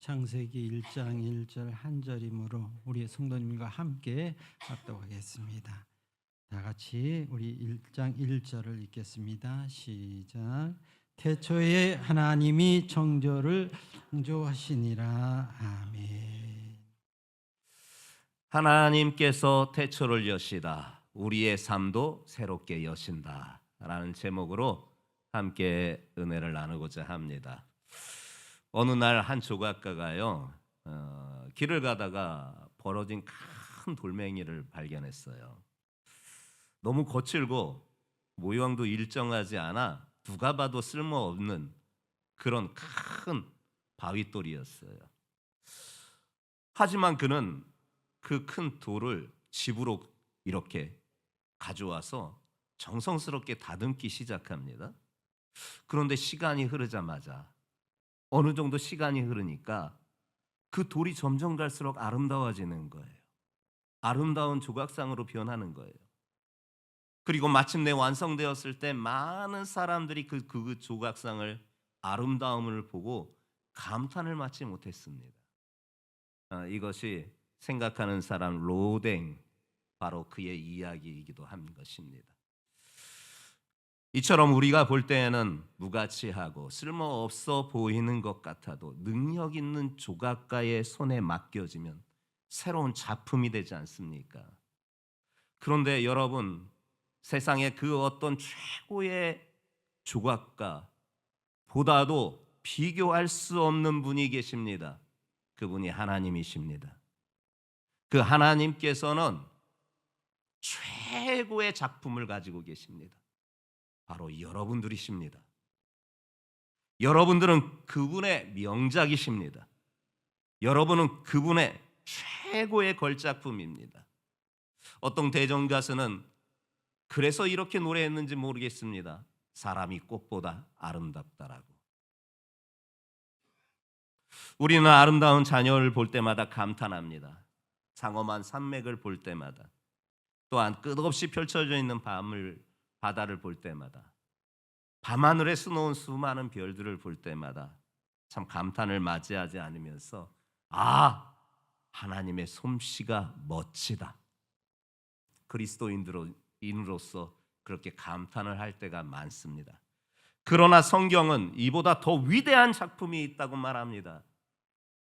창세기 1장 1절 한 절이므로 우리 성도님과 함께 합독하겠습니다. 다 같이 우리 1장 1절을 읽겠습니다. 시작. 태초에 하나님이 창조를 창조하시니라. 아멘. 하나님께서 태초를 여시다. 우리의 삶도 새롭게 여신다. 라는 제목으로 함께 은혜를 나누고자 합니다. 어느 날 한 조각가가요, 길을 가다가 벌어진 큰 돌멩이를 발견했어요. 너무 거칠고 모양도 일정하지 않아 누가 봐도 쓸모없는 그런 큰 바위돌이었어요. 하지만 그는 그 큰 돌을 집으로 이렇게 가져와서 정성스럽게 다듬기 시작합니다. 그런데 시간이 흐르자마자 어느 정도 시간이 흐르니까 그 돌이 점점 갈수록 아름다워지는 거예요. 아름다운 조각상으로 변하는 거예요. 그리고 마침내 완성되었을 때 많은 사람들이 그 조각상을 아름다움을 보고 감탄을 막지 못했습니다. 이것이 생각하는 사람 로댕, 바로 그의 이야기이기도 한 것입니다. 이처럼 우리가 볼 때에는 무가치하고 쓸모없어 보이는 것 같아도 능력 있는 조각가의 손에 맡겨지면 새로운 작품이 되지 않습니까? 그런데 여러분, 세상에 그 어떤 최고의 조각가보다도 비교할 수 없는 분이 계십니다. 그분이 하나님이십니다. 그 하나님께서는 최고의 작품을 가지고 계십니다. 바로 여러분들이십니다. 여러분들은 그분의 명작이십니다. 여러분은 그분의 최고의 걸작품입니다. 어떤 대전가수는 그래서 이렇게 노래했는지 모르겠습니다. 사람이 꽃보다 아름답다라고. 우리는 아름다운 자녀를 볼 때마다 감탄합니다. 장엄한 산맥을 볼 때마다, 또한 끝없이 펼쳐져 있는 바다를 볼 때마다, 밤하늘에 수놓은 수많은 별들을 볼 때마다 참 감탄을 맞이하지 않으면서 하나님의 솜씨가 멋지다, 그리스도인으로서 그렇게 감탄을 할 때가 많습니다. 그러나 성경은 이보다 더 위대한 작품이 있다고 말합니다.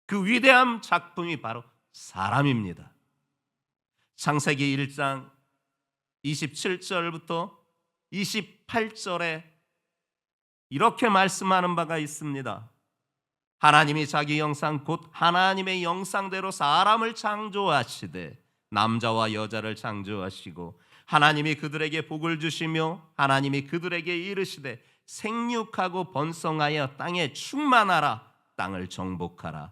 그 위대한 작품이 바로 사람입니다. 창세기 1장 27절부터 28절에 이렇게 말씀하는 바가 있습니다. 하나님이 자기 형상 곧 하나님의 형상대로 사람을 창조하시되 남자와 여자를 창조하시고 하나님이 그들에게 복을 주시며 하나님이 그들에게 이르시되 생육하고 번성하여 땅에 충만하라, 땅을 정복하라,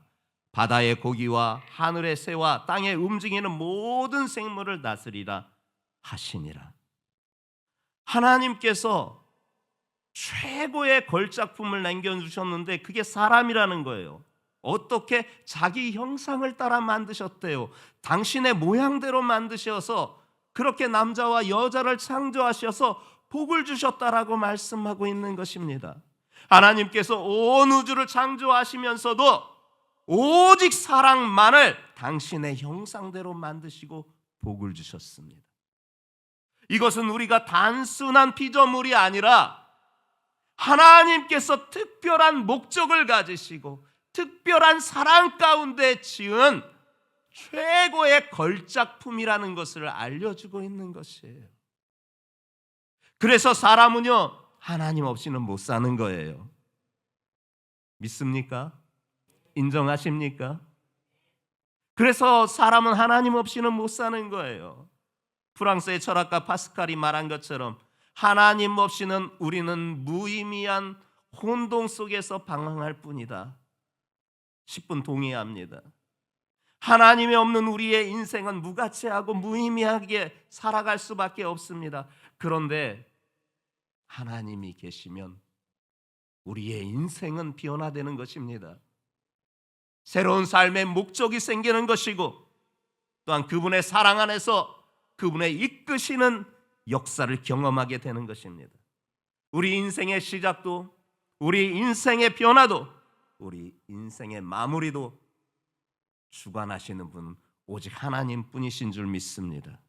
바다의 고기와 하늘의 새와 땅에 움직이는 모든 생물을 다스리라 하시니라. 하나님께서 최고의 걸작품을 남겨주셨는데 그게 사람이라는 거예요. 어떻게 자기 형상을 따라 만드셨대요. 당신의 모양대로 만드셔서 그렇게 남자와 여자를 창조하셔서 복을 주셨다라고 말씀하고 있는 것입니다. 하나님께서 온 우주를 창조하시면서도 오직 사랑만을 당신의 형상대로 만드시고 복을 주셨습니다. 이것은 우리가 단순한 피조물이 아니라 하나님께서 특별한 목적을 가지시고 특별한 사랑 가운데 지은 최고의 걸작품이라는 것을 알려주고 있는 것이에요. 그래서 사람은요, 하나님 없이는 못 사는 거예요. 믿습니까? 인정하십니까? 그래서 사람은 하나님 없이는 못 사는 거예요. 프랑스의 철학가 파스칼이 말한 것처럼 하나님 없이는 우리는 무의미한 혼동 속에서 방황할 뿐이다. 10분 동의합니다. 하나님이 없는 우리의 인생은 무가치하고 무의미하게 살아갈 수밖에 없습니다. 그런데 하나님이 계시면 우리의 인생은 변화되는 것입니다. 새로운 삶의 목적이 생기는 것이고 또한 그분의 사랑 안에서 그분의 이끄시는 역사를 경험하게 되는 것입니다. 우리 인생의 시작도 우리 인생의 변화도 우리 인생의 마무리도 주관하시는 분은 오직 하나님뿐이신 줄 믿습니다.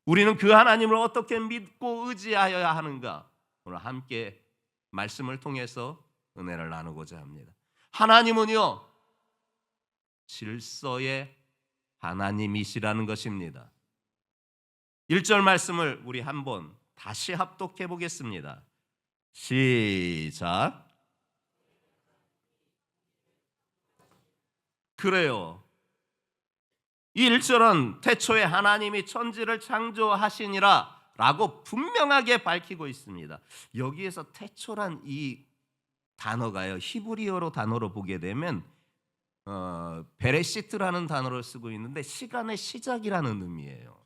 우리는 그 하나님을 어떻게 믿고 의지하여야 하는가? 오늘 함께 말씀을 통해서 은혜를 나누고자 합니다. 하나님은요, 질서의 하나님이시라는 것입니다. 1절 말씀을 우리 한번 다시 합독해 보겠습니다. 시작. 그래요. 이 1절은 태초에 하나님이 천지를 창조하시니라 라고 분명하게 밝히고 있습니다. 여기에서 태초란 이 단어가요, 히브리어로 단어로 보게 되면 베레시트라는 단어를 쓰고 있는데 시간의 시작이라는 의미예요.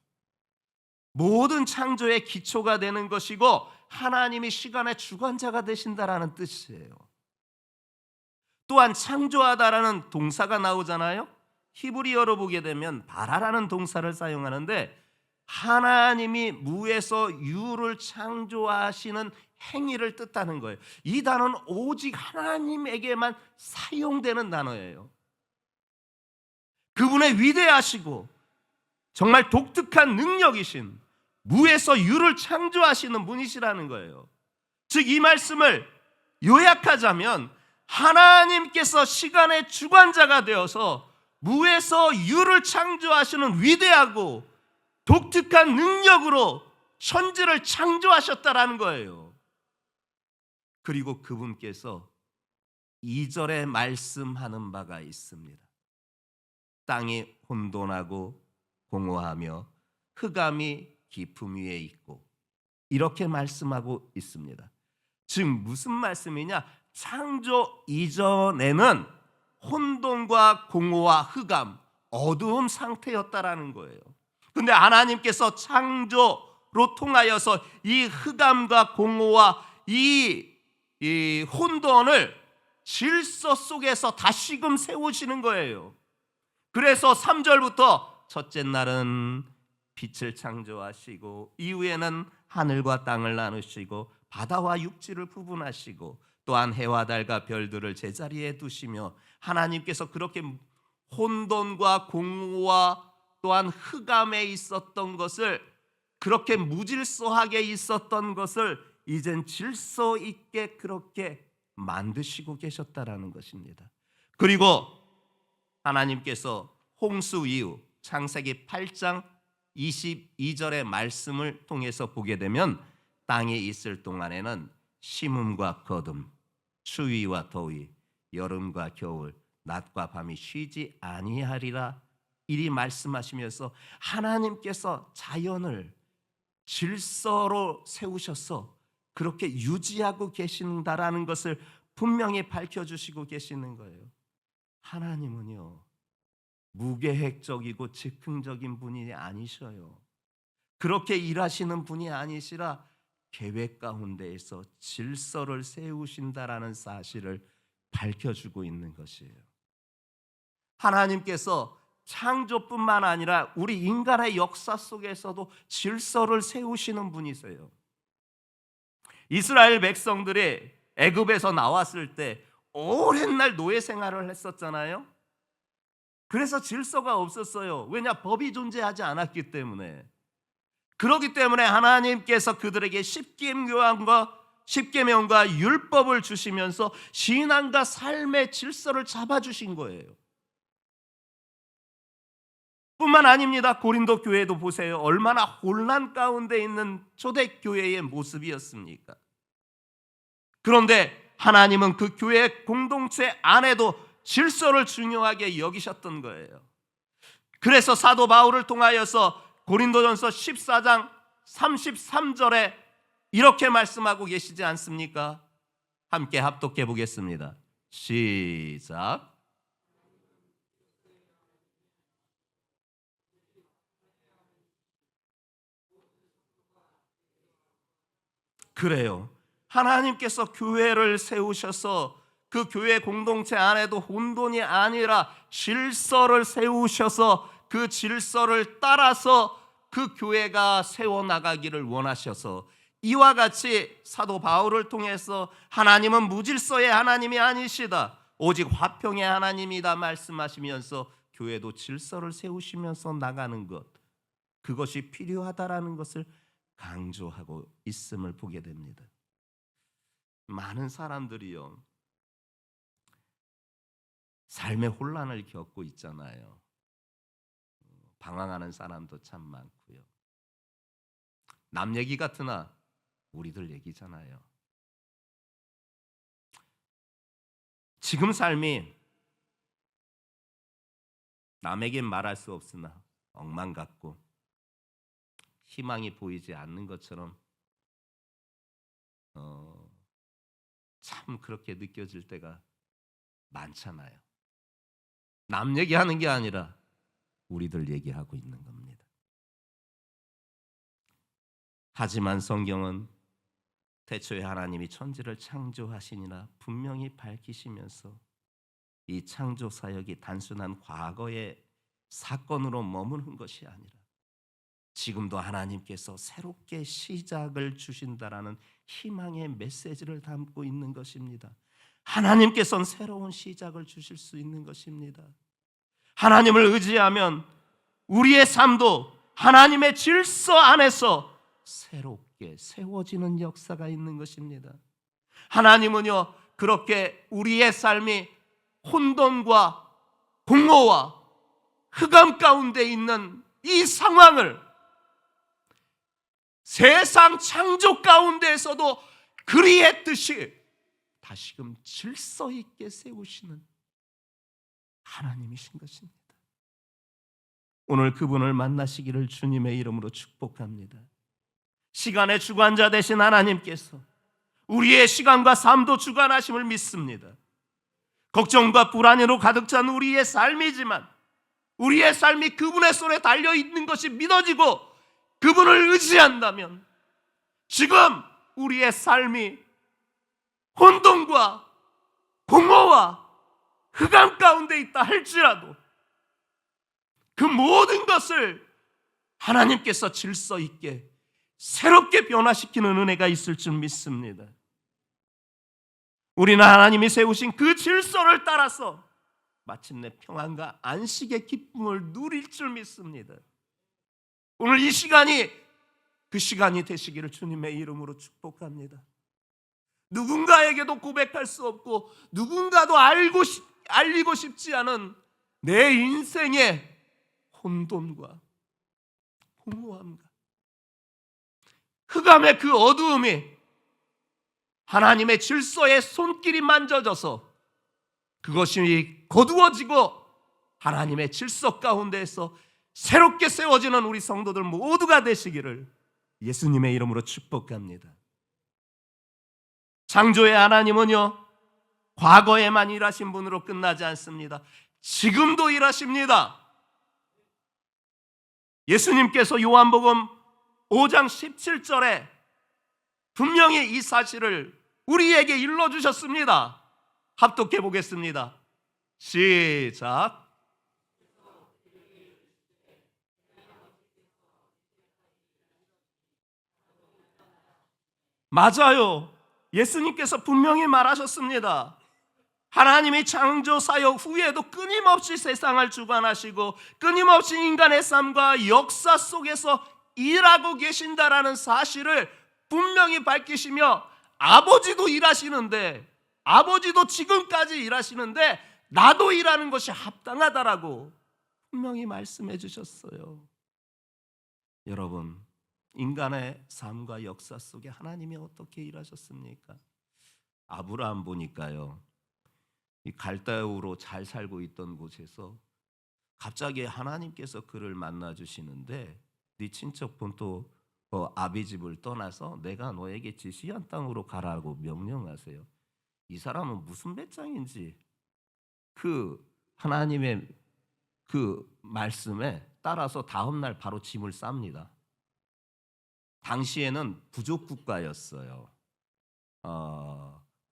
모든 창조의 기초가 되는 것이고 하나님이 시간의 주관자가 되신다라는 뜻이에요. 또한 창조하다라는 동사가 나오잖아요. 히브리어로 보게 되면 바라라는 동사를 사용하는데 하나님이 무에서 유를 창조하시는 행위를 뜻하는 거예요. 이 단어는 오직 하나님에게만 사용되는 단어예요. 그분의 위대하시고 정말 독특한 능력이신 무에서 유를 창조하시는 분이시라는 거예요. 즉 이 말씀을 요약하자면 하나님께서 시간의 주관자가 되어서 무에서 유를 창조하시는 위대하고 독특한 능력으로 천지를 창조하셨다라는 거예요. 그리고 그분께서 2절에 말씀하는 바가 있습니다. 땅이 혼돈하고 공허하며 흑암이 깊음 위에 있고, 이렇게 말씀하고 있습니다. 즉 무슨 말씀이냐? 창조 이전에는 혼돈과 공허와 흑암, 어두움 상태였다라는 거예요. 근데 하나님께서 창조로 통하여서 이 흑암과 공허와 이 혼돈을 질서 속에서 다시금 세우시는 거예요. 그래서 3절부터 첫째 날은 빛을 창조하시고 이후에는 하늘과 땅을 나누시고 바다와 육지를 구분하시고 또한 해와 달과 별들을 제자리에 두시며 하나님께서 그렇게 혼돈과 공허와 또한 흑암에 있었던 것을, 그렇게 무질서하게 있었던 것을 이젠 질서 있게 그렇게 만드시고 계셨다라는 것입니다. 그리고 하나님께서 홍수 이후 창세기 8장 22절의 말씀을 통해서 보게 되면 땅에 있을 동안에는 심음과 거둠, 추위와 더위, 여름과 겨울, 낮과 밤이 쉬지 아니하리라 이리 말씀하시면서 하나님께서 자연을 질서로 세우셔서 그렇게 유지하고 계신다라는 것을 분명히 밝혀주시고 계시는 거예요. 하나님은요, 무계획적이고 즉흥적인 분이 아니셔요. 그렇게 일하시는 분이 아니시라 계획 가운데에서 질서를 세우신다라는 사실을 밝혀주고 있는 것이에요. 하나님께서 창조뿐만 아니라 우리 인간의 역사 속에서도 질서를 세우시는 분이세요. 이스라엘 백성들이 애굽에서 나왔을 때 오랜 날 노예 생활을 했었잖아요. 그래서 질서가 없었어요. 왜냐? 법이 존재하지 않았기 때문에. 그렇기 때문에 하나님께서 그들에게 십계명과 율법을 주시면서 신앙과 삶의 질서를 잡아주신 거예요. 뿐만 아닙니다. 고린도 교회도 보세요. 얼마나 혼란 가운데 있는 초대교회의 모습이었습니까? 그런데 하나님은 그 교회 공동체 안에도 질서를 중요하게 여기셨던 거예요. 그래서 사도 바울을 통하여서 고린도전서 14장 33절에 이렇게 말씀하고 계시지 않습니까? 함께 합독해 보겠습니다. 시작. 그래요. 하나님께서 교회를 세우셔서 그 교회 공동체 안에도 혼돈이 아니라 질서를 세우셔서 그 질서를 따라서 그 교회가 세워나가기를 원하셔서 이와 같이 사도 바울을 통해서 하나님은 무질서의 하나님이 아니시다, 오직 화평의 하나님이다 말씀하시면서 교회도 질서를 세우시면서 나가는 것, 그것이 필요하다라는 것을 강조하고 있음을 보게 됩니다. 많은 사람들이요, 삶의 혼란을 겪고 있잖아요. 방황하는 사람도 참 많고요. 남 얘기 같으나 우리들 얘기잖아요. 지금 삶이 남에겐 말할 수 없으나 엉망 같고 희망이 보이지 않는 것처럼 참 그렇게 느껴질 때가 많잖아요. 남 얘기하는 게 아니라 우리들 얘기하고 있는 겁니다. 하지만 성경은 태초에 하나님이 천지를 창조하시니라 분명히 밝히시면서 이 창조 사역이 단순한 과거의 사건으로 머무는 것이 아니라 지금도 하나님께서 새롭게 시작을 주신다라는 희망의 메시지를 담고 있는 것입니다. 하나님께서는 새로운 시작을 주실 수 있는 것입니다. 하나님을 의지하면 우리의 삶도 하나님의 질서 안에서 새롭게 세워지는 역사가 있는 것입니다. 하나님은요, 그렇게 우리의 삶이 혼돈과 공허와 흑암 가운데 있는 이 상황을 세상 창조 가운데에서도 그리했듯이 다시금 질서 있게 세우시는 하나님이신 것입니다. 오늘 그분을 만나시기를 주님의 이름으로 축복합니다. 시간의 주관자 되신 하나님께서 우리의 시간과 삶도 주관하심을 믿습니다. 걱정과 불안으로 가득 찬 우리의 삶이지만 우리의 삶이 그분의 손에 달려 있는 것이 믿어지고 그분을 의지한다면 지금 우리의 삶이 혼돈과 공허와 흑암 가운데 있다 할지라도 그 모든 것을 하나님께서 질서 있게 새롭게 변화시키는 은혜가 있을 줄 믿습니다. 우리는 하나님이 세우신 그 질서를 따라서 마침내 평안과 안식의 기쁨을 누릴 줄 믿습니다. 오늘 이 시간이 그 시간이 되시기를 주님의 이름으로 축복합니다. 누군가에게도 고백할 수 없고 누군가도 알리고 싶지 않은 내 인생의 혼돈과 공허함과 흑암의 그 어두움이 하나님의 질서의 손길이 만져져서 그것이 거두어지고 하나님의 질서 가운데에서 새롭게 세워지는 우리 성도들 모두가 되시기를 예수님의 이름으로 축복합니다. 창조의 하나님은요, 과거에만 일하신 분으로 끝나지 않습니다. 지금도 일하십니다. 예수님께서 요한복음 5장 17절에 분명히 이 사실을 우리에게 일러주셨습니다. 합독해 보겠습니다. 시작. 맞아요. 예수님께서 분명히 말하셨습니다. 하나님이 창조 사역 후에도 끊임없이 세상을 주관하시고 끊임없이 인간의 삶과 역사 속에서 일하고 계신다라는 사실을 분명히 밝히시며 아버지도 일하시는데 아버지도 지금까지 일하시는데 나도 일하는 것이 합당하다라고 분명히 말씀해 주셨어요. 여러분, 인간의 삶과 역사 속에 하나님이 어떻게 일하셨습니까? 아브라함 보니까요, 이 갈대아우로 잘 살고 있던 곳에서 갑자기 하나님께서 그를 만나 주시는데 네 친척분 또 아비집을 떠나서 내가 너에게 지시한 땅으로 가라고 명령하세요. 이 사람은 무슨 배짱인지 그 하나님의 그 말씀에 따라서 다음날 바로 짐을 쌉니다. 당시에는 부족 국가였어요.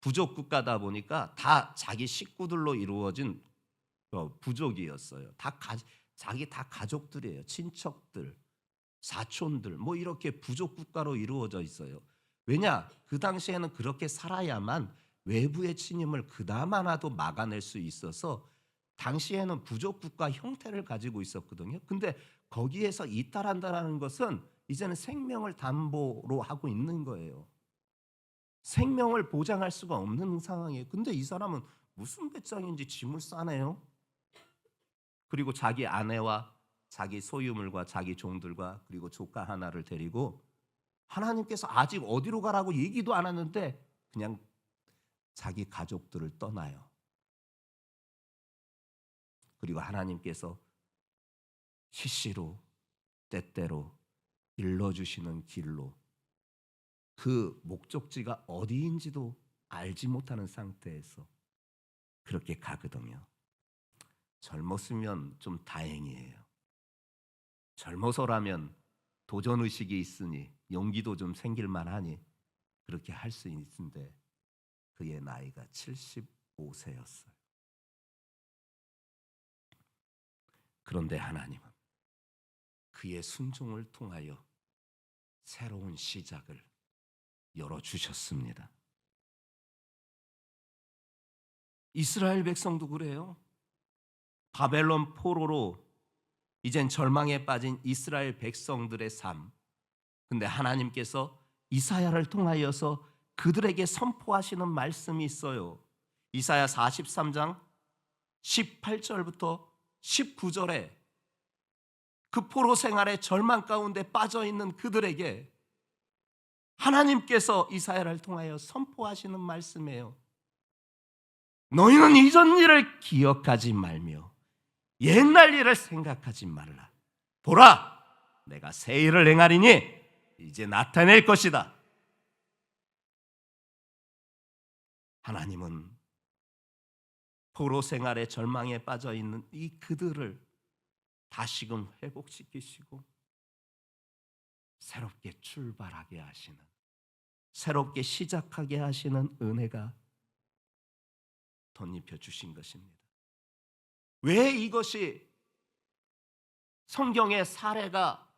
부족 국가다 보니까 다 자기 식구들로 이루어진 부족이었어요. 자기 다 가족들이에요. 친척들, 사촌들, 뭐 이렇게 부족 국가로 이루어져 있어요. 왜냐? 그 당시에는 그렇게 살아야만 외부의 침입을 그나마나도 막아낼 수 있어서 당시에는 부족국가 형태를 가지고 있었거든요. 근데 거기에서 이탈한다라는 것은 이제는 생명을 담보로 하고 있는 거예요. 생명을 보장할 수가 없는 상황이에요. 근데 이 사람은 무슨 배짱인지 짐을 싸네요. 그리고 자기 아내와 자기 소유물과 자기 종들과 그리고 조카 하나를 데리고 하나님께서 아직 어디로 가라고 얘기도 안 하는데 그냥 자기 가족들을 떠나요. 그리고 하나님께서 시시로 때때로 일러주시는 길로 그 목적지가 어디인지도 알지 못하는 상태에서 그렇게 가거든요. 젊었으면 좀 다행이에요. 젊어서라면 도전의식이 있으니 용기도 좀 생길 만하니 그렇게 할 수 있는데 그의 나이가 75세였어요. 그런데 하나님은 그의 순종을 통하여 새로운 시작을 열어주셨습니다. 이스라엘 백성도 그래요. 바벨론 포로로 이젠 절망에 빠진 이스라엘 백성들의 삶. 근데 하나님께서 이사야를 통하여서 그들에게 선포하시는 말씀이 있어요. 이사야 43장 18절부터 19절에 그 포로 생활의 절망 가운데 빠져 있는 그들에게 하나님께서 이사야를 통하여 선포하시는 말씀이에요. 너희는 이전 일을 기억하지 말며 옛날 일을 생각하지 말라. 보라, 내가 새 일을 행하리니 이제 나타낼 것이다. 하나님은 포로 생활의 절망에 빠져 있는 이 그들을 다시금 회복시키시고 새롭게 출발하게 하시는, 새롭게 시작하게 하시는 은혜가 덧입혀 주신 것입니다. 왜 이것이 성경의 사례가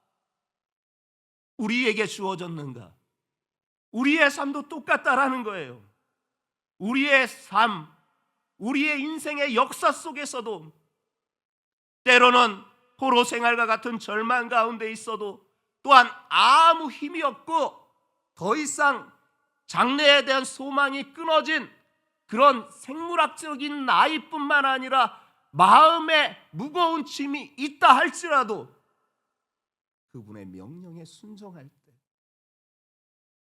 우리에게 주어졌는가? 우리의 삶도 똑같다라는 거예요. 우리의 삶, 우리의 인생의 역사 속에서도 때로는 포로 생활과 같은 절망 가운데 있어도 또한 아무 힘이 없고 더 이상 장래에 대한 소망이 끊어진 그런 생물학적인 나이뿐만 아니라 마음에 무거운 짐이 있다 할지라도 그분의 명령에 순종할 때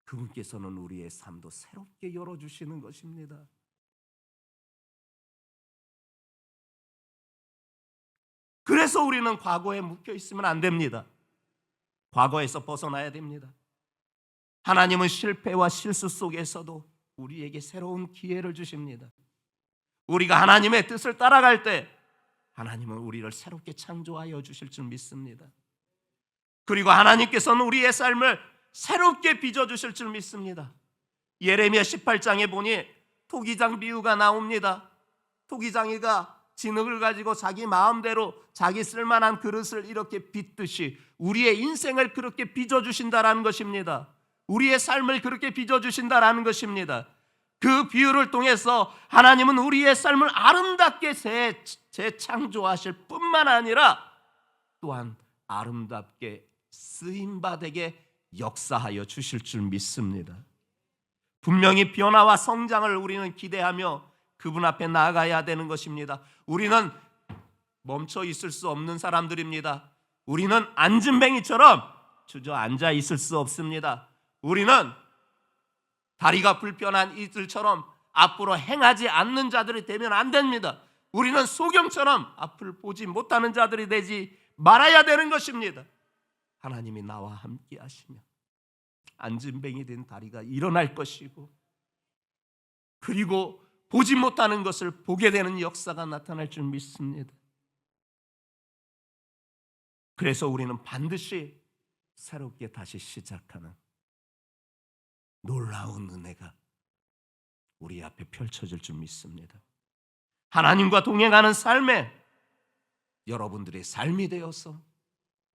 그분께서는 우리의 삶도 새롭게 열어주시는 것입니다. 그래서 우리는 과거에 묶여 있으면 안 됩니다. 과거에서 벗어나야 됩니다. 하나님은 실패와 실수 속에서도 우리에게 새로운 기회를 주십니다. 우리가 하나님의 뜻을 따라갈 때 하나님은 우리를 새롭게 창조하여 주실 줄 믿습니다. 그리고 하나님께서는 우리의 삶을 새롭게 빚어주실 줄 믿습니다. 예레미야 18장에 보니 토기장 비유가 나옵니다. 토기장이가 진흙을 가지고 자기 마음대로 자기 쓸만한 그릇을 이렇게 빚듯이 우리의 인생을 그렇게 빚어주신다라는 것입니다. 우리의 삶을 그렇게 빚어주신다라는 것입니다. 그 비유를 통해서 하나님은 우리의 삶을 아름답게 재창조하실 뿐만 아니라 또한 아름답게 쓰임받게 역사하여 주실 줄 믿습니다. 분명히 변화와 성장을 우리는 기대하며 그분 앞에 나아가야 되는 것입니다. 우리는 멈춰 있을 수 없는 사람들입니다. 우리는 앉은뱅이처럼 주저앉아 있을 수 없습니다. 우리는 다리가 불편한 이들처럼 앞으로 행하지 않는 자들이 되면 안 됩니다. 우리는 소경처럼 앞을 보지 못하는 자들이 되지 말아야 되는 것입니다. 하나님이 나와 함께 하시면 앉은뱅이 된 다리가 일어날 것이고 그리고 보지 못하는 것을 보게 되는 역사가 나타날 줄 믿습니다. 그래서 우리는 반드시 새롭게 다시 시작하는 놀라운 은혜가 우리 앞에 펼쳐질 줄 믿습니다. 하나님과 동행하는 삶에 여러분들의 삶이 되어서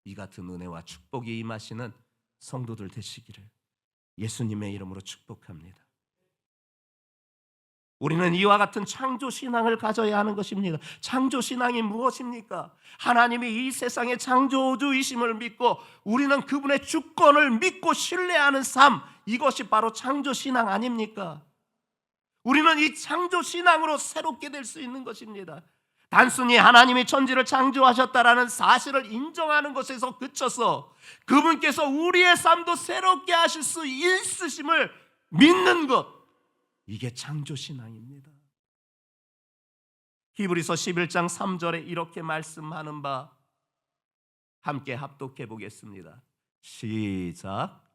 이 같은 은혜와 축복이 임하시는 성도들 되시기를 예수님의 이름으로 축복합니다. 우리는 이와 같은 창조 신앙을 가져야 하는 것입니다. 창조 신앙이 무엇입니까? 하나님이 이 세상의 창조주이심을 믿고 우리는 그분의 주권을 믿고 신뢰하는 삶, 이것이 바로 창조 신앙 아닙니까? 우리는 이 창조 신앙으로 새롭게 될 수 있는 것입니다. 단순히 하나님이 천지를 창조하셨다라는 사실을 인정하는 것에서 그쳐서 그분께서 우리의 삶도 새롭게 하실 수 있으심을 믿는 것, 이게 창조 신앙입니다. 히브리서 11장 3절에 이렇게 말씀하는 바 함께 합독해 보겠습니다. 시작.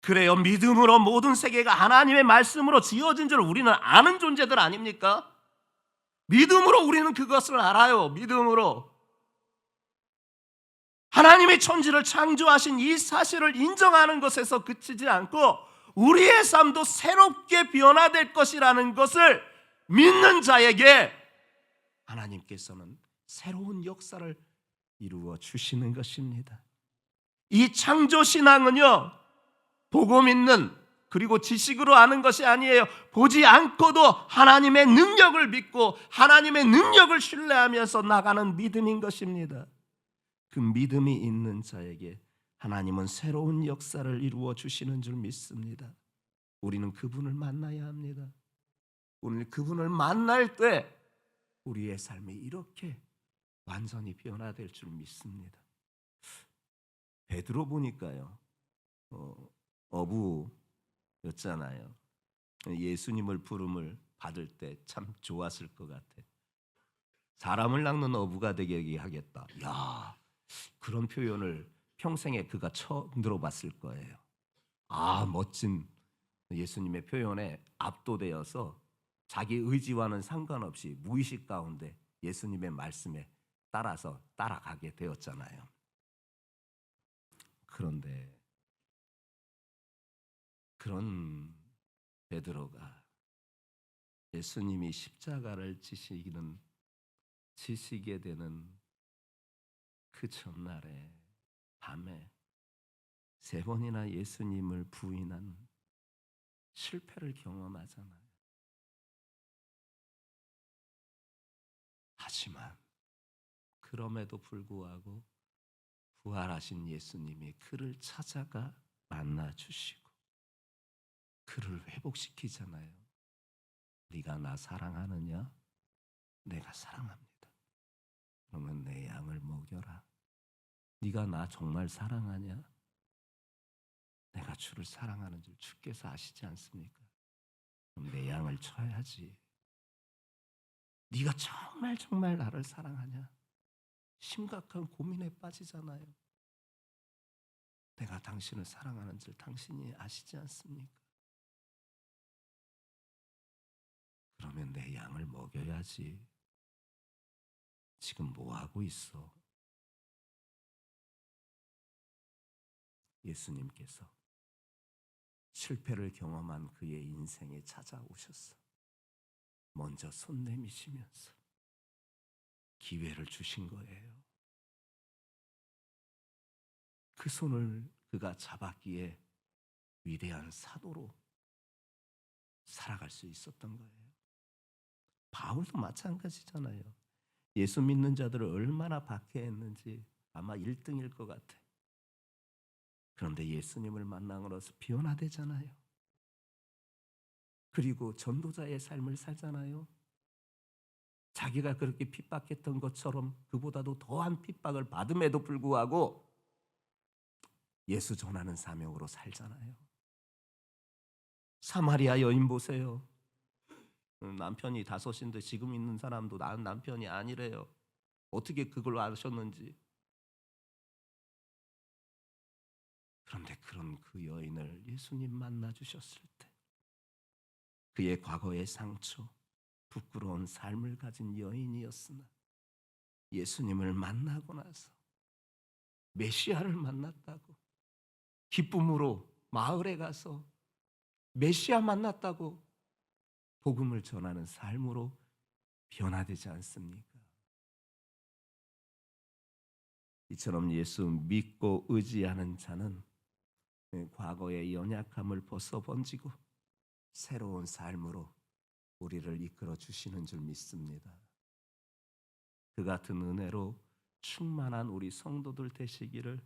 그래요. 믿음으로 모든 세계가 하나님의 말씀으로 지어진 줄 우리는 아는 존재들 아닙니까? 믿음으로 우리는 그것을 알아요. 믿음으로. 하나님의 천지를 창조하신 이 사실을 인정하는 것에서 그치지 않고 우리의 삶도 새롭게 변화될 것이라는 것을 믿는 자에게 하나님께서는 새로운 역사를 이루어 주시는 것입니다. 이 창조 신앙은요, 보고 믿는, 그리고 지식으로 아는 것이 아니에요. 보지 않고도 하나님의 능력을 믿고 하나님의 능력을 신뢰하면서 나가는 믿음인 것입니다. 그 믿음이 있는 자에게 하나님은 새로운 역사를 이루어 주시는 줄 믿습니다. 우리는 그분을 만나야 합니다. 오늘 그분을 만날 때 우리의 삶이 이렇게 완전히 변화될 줄 믿습니다. 베드로 보니까요, 어부였잖아요. 예수님을 부름을 받을 때 참 좋았을 것 같아. 사람을 낚는 어부가 되게 하겠다. 야, 그런 표현을 평생에 그가 처음 들어봤을 거예요. 아, 멋진 예수님의 표현에 압도되어서 자기 의지와는 상관없이 무의식 가운데 예수님의 말씀에 따라서 따라가게 되었잖아요. 그런데 그런 베드로가 예수님이 십자가를 지시게 되는 그 전날에 밤에 3번이나 예수님을 부인한 실패를 경험하잖아요. 하지만 그럼에도 불구하고 부활하신 예수님이 그를 찾아가 만나주시고 그를 회복시키잖아요. 네가 나 사랑하느냐? 내가 사랑합니다. 그러면 내 양을 먹여라. 네가 나 정말 사랑하냐? 내가 주를 사랑하는 줄 주께서 아시지 않습니까? 그럼 내 양을 쳐야지. 네가 정말 나를 사랑하냐? 심각한 고민에 빠지잖아요. 내가 당신을 사랑하는 줄 당신이 아시지 않습니까? 그러면 내 양을 먹여야지. 지금 뭐 하고 있어? 예수님께서 실패를 경험한 그의 인생에 찾아오셨어. 먼저 손 내미시면서 기회를 주신 거예요. 그 손을 그가 잡았기에 위대한 사도로 살아갈 수 있었던 거예요. 바울도 마찬가지잖아요. 예수 믿는 자들을 얼마나 박해했는지 아마 1등일 것 같아. 그런데 예수님을 만남으로써 변화되잖아요. 그리고 전도자의 삶을 살잖아요. 자기가 그렇게 핍박했던 것처럼 그보다도 더한 핍박을 받음에도 불구하고 예수 전하는 사명으로 살잖아요. 사마리아 여인 보세요. 남편이 5인데 지금 있는 사람도 나는 남편이 아니래요. 어떻게 그걸 아셨는지. 그런데 그런 그 여인을 예수님 만나 주셨을 때 그의 과거의 상처, 부끄러운 삶을 가진 여인이었으나 예수님을 만나고 나서 메시아를 만났다고 기쁨으로 마을에 가서 메시아 만났다고 복음을 전하는 삶으로 변화되지 않습니까? 이처럼 예수 믿고 의지하는 자는 과거의 연약함을 벗어번지고 새로운 삶으로 우리를 이끌어 주시는 줄 믿습니다. 그 같은 은혜로 충만한 우리 성도들 되시기를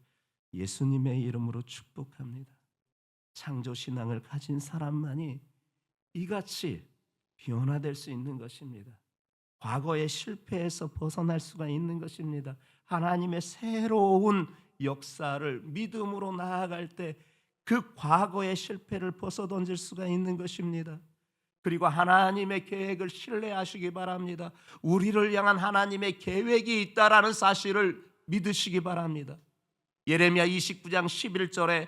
예수님의 이름으로 축복합니다. 창조 신앙을 가진 사람만이 이같이 변화될 수 있는 것입니다. 과거의 실패에서 벗어날 수가 있는 것입니다. 하나님의 새로운 역사를 믿음으로 나아갈 때 그 과거의 실패를 벗어던질 수가 있는 것입니다. 그리고 하나님의 계획을 신뢰하시기 바랍니다. 우리를 향한 하나님의 계획이 있다라는 사실을 믿으시기 바랍니다. 예레미야 29장 11절에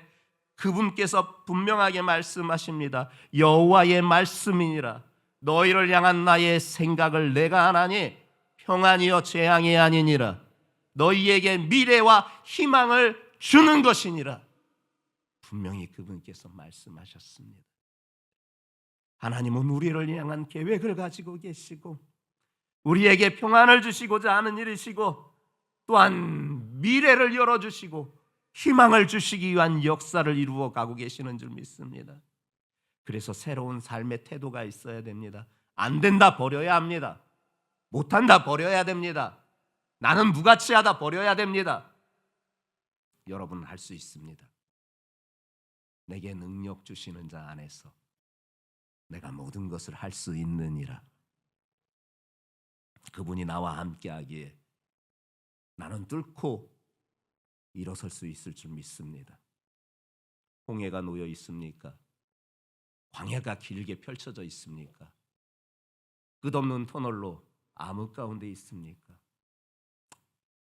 그분께서 분명하게 말씀하십니다. 여호와의 말씀이니라. 너희를 향한 나의 생각을 내가 아나니 평안이요 재앙이 아니니라. 너희에게 미래와 희망을 주는 것이니라. 분명히 그분께서 말씀하셨습니다. 하나님은 우리를 향한 계획을 가지고 계시고 우리에게 평안을 주시고자 하는 일이시고 또한 미래를 열어주시고 희망을 주시기 위한 역사를 이루어 가고 계시는 줄 믿습니다. 그래서 새로운 삶의 태도가 있어야 됩니다. 안 된다 버려야 합니다. 못한다 버려야 됩니다. 나는 무가치하다 버려야 됩니다. 여러분은 할 수 있습니다. 내게 능력 주시는 자 안에서 내가 모든 것을 할 수 있느니라. 그분이 나와 함께하기에 나는 뚫고 일어설 수 있을 줄 믿습니다. 홍해가 놓여 있습니까? 광야가 길게 펼쳐져 있습니까? 끝없는 터널로 암흑 가운데 있습니까?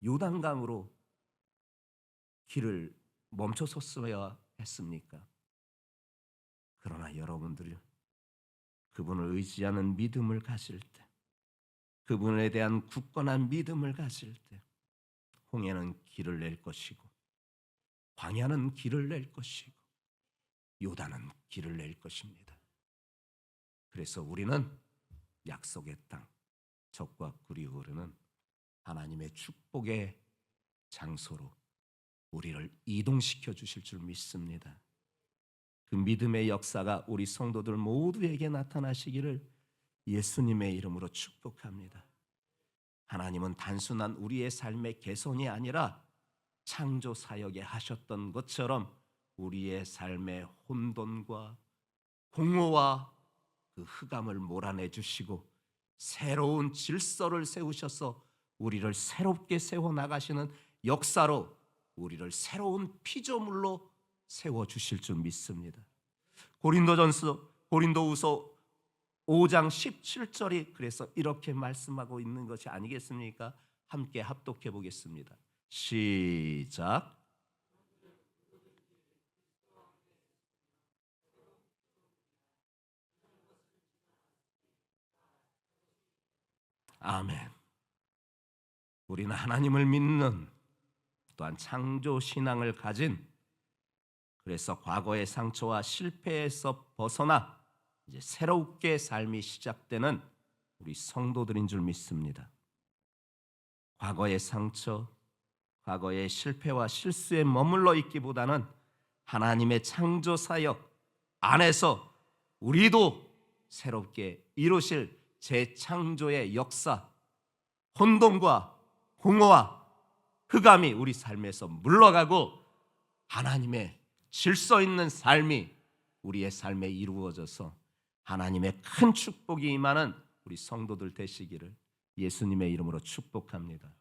요단강으로 길을 멈춰 섰어야 했습니까? 그러나 여러분들이 그분을 의지하는 믿음을 가질 때, 그분에 대한 굳건한 믿음을 가질 때 홍해는 길을 낼 것이고 광야는 길을 낼 것이고 요단은 길을 낼 것입니다. 그래서 우리는 약속의 땅, 적과 꿀이 흐르는 하나님의 축복의 장소로 우리를 이동시켜 주실 줄 믿습니다. 그 믿음의 역사가 우리 성도들 모두에게 나타나시기를 예수님의 이름으로 축복합니다. 하나님은 단순한 우리의 삶의 개선이 아니라 창조 사역에 하셨던 것처럼 우리의 삶의 혼돈과 공허와 그 흑암을 몰아내 주시고 새로운 질서를 세우셔서 우리를 새롭게 세워 나가시는 역사로 우리를 새로운 피조물로 세워 주실 줄 믿습니다. 고린도후서 5장 17절이 그래서 이렇게 말씀하고 있는 것이 아니겠습니까? 함께 합독해 보겠습니다. 시작. 아멘. 우리는 하나님을 믿는 또한 창조 신앙을 가진, 그래서 과거의 상처와 실패에서 벗어나 이제 새롭게 삶이 시작되는 우리 성도들인 줄 믿습니다. 과거의 상처, 과거의 실패와 실수에 머물러 있기보다는 하나님의 창조 사역 안에서 우리도 새롭게 이루실 재창조의 역사, 혼돈과 공허와 흑암이 우리 삶에서 물러가고 하나님의 질서 있는 삶이 우리의 삶에 이루어져서 하나님의 큰 축복이 임하는 우리 성도들 되시기를 예수님의 이름으로 축복합니다.